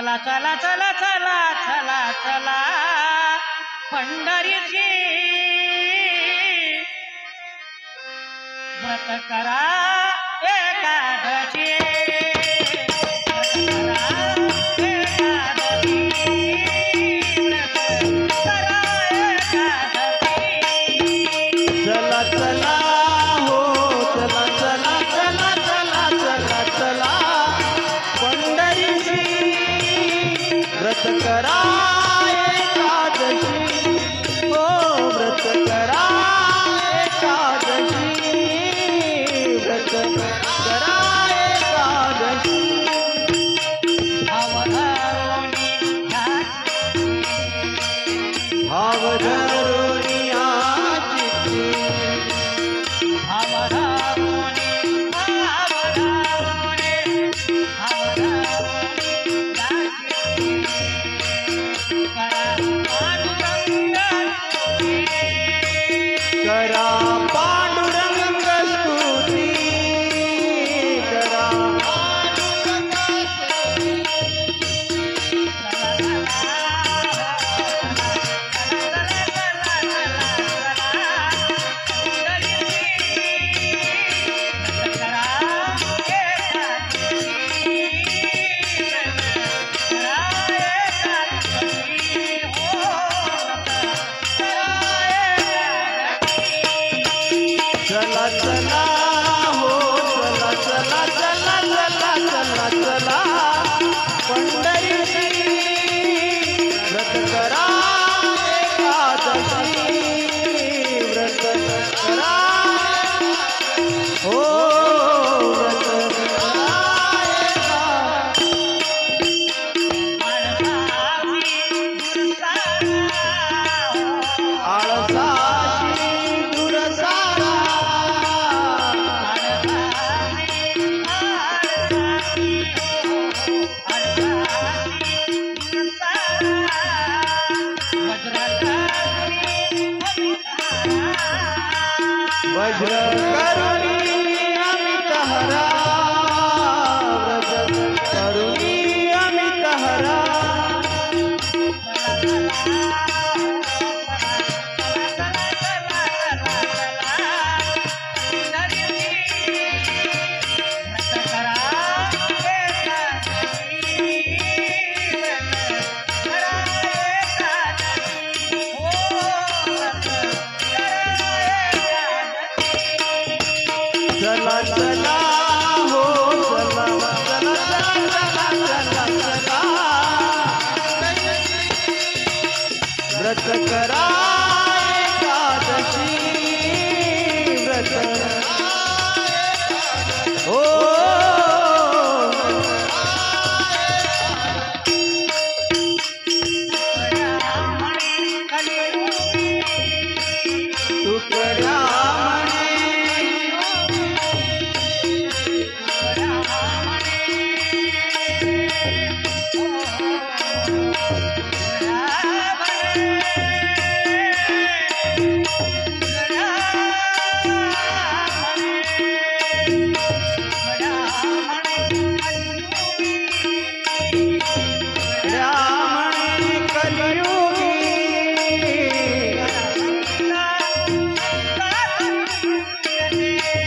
चला चला चला चला चला चला पंढरीची व्रत करा एकादशी व्रत करा एकादशी हो व्रत करा एकादशी व्रत करा एकादशी भाव धरुनी आचिती करा पांडुरंग स्तुती करा चला चला हो चला चला चला चला चला चला पंढरीची व्रत करा एकादशी व्रत करा हो व्रत करा आळसाची दुरसारा वज्र करुणी अमित हरा व्रत करुणी अमित हरा चला चला हो चला चला चला चला चला व्रत करा एकादशी व्रत हो तुकड्या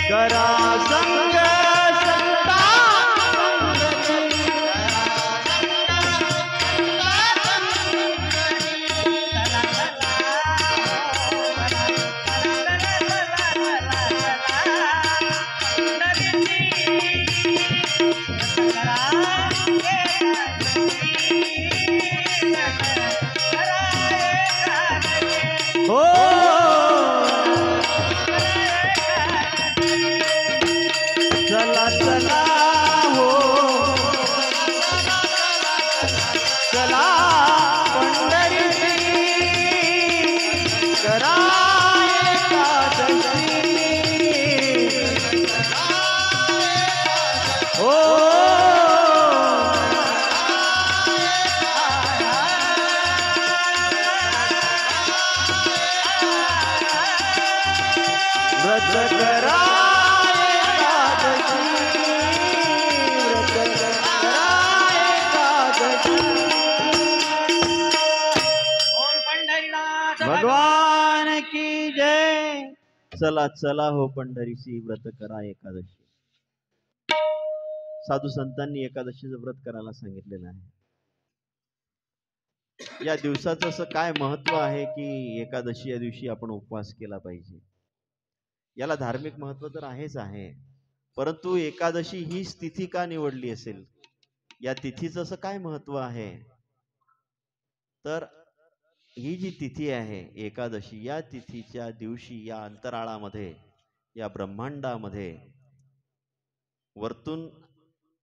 करा संग संता हो चला चला हो चला पंढरीची करा एकादशी हो व्रत करा एकादशी व्रत करा एकादशी भगवान की जय. चला चला हो पंढरीची व्रत करा एकादशी. साधू संतांनी एकादशीचं व्रत करायला सांगितलेलं आहे. या दिवसाचं असं काय महत्व आहे की एकादशी या दिवशी आपण उपवास केला पाहिजे. याला धार्मिक महत्व तर आहेच आहे, परंतु एकादशी ही तिथी का निवडली असेल, या तिथीचं असं काय महत्व आहे, तर ही जी तिथी आहे एकादशी, या तिथीच्या दिवशी या अंतराळामध्ये, या ब्रह्मांडामध्ये वरतून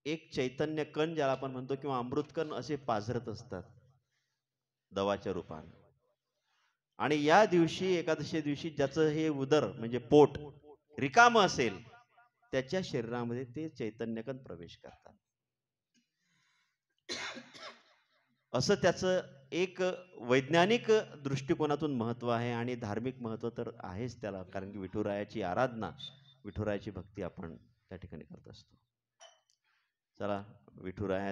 एक चैतन्य कण ज्याला आपण म्हणतो किंवा अमृतकण असे पाझरत असतात दवाच्या रूपाने. आणि या दिवशी एकादशी दिवशी ज्याचं हे उदर म्हणजे पोट रिकाम असेल त्याच्या शरीरामध्ये ते चैतन्यकण प्रवेश करतात. असं त्याचं एक वैज्ञानिक दृष्टिकोनातून महत्व आहे आणि धार्मिक महत्व तर आहेच त्याला, कारण की विठुरायाची आराधना, विठुरायाची भक्ती आपण त्या ठिकाणी करत असतो. चला विठुराया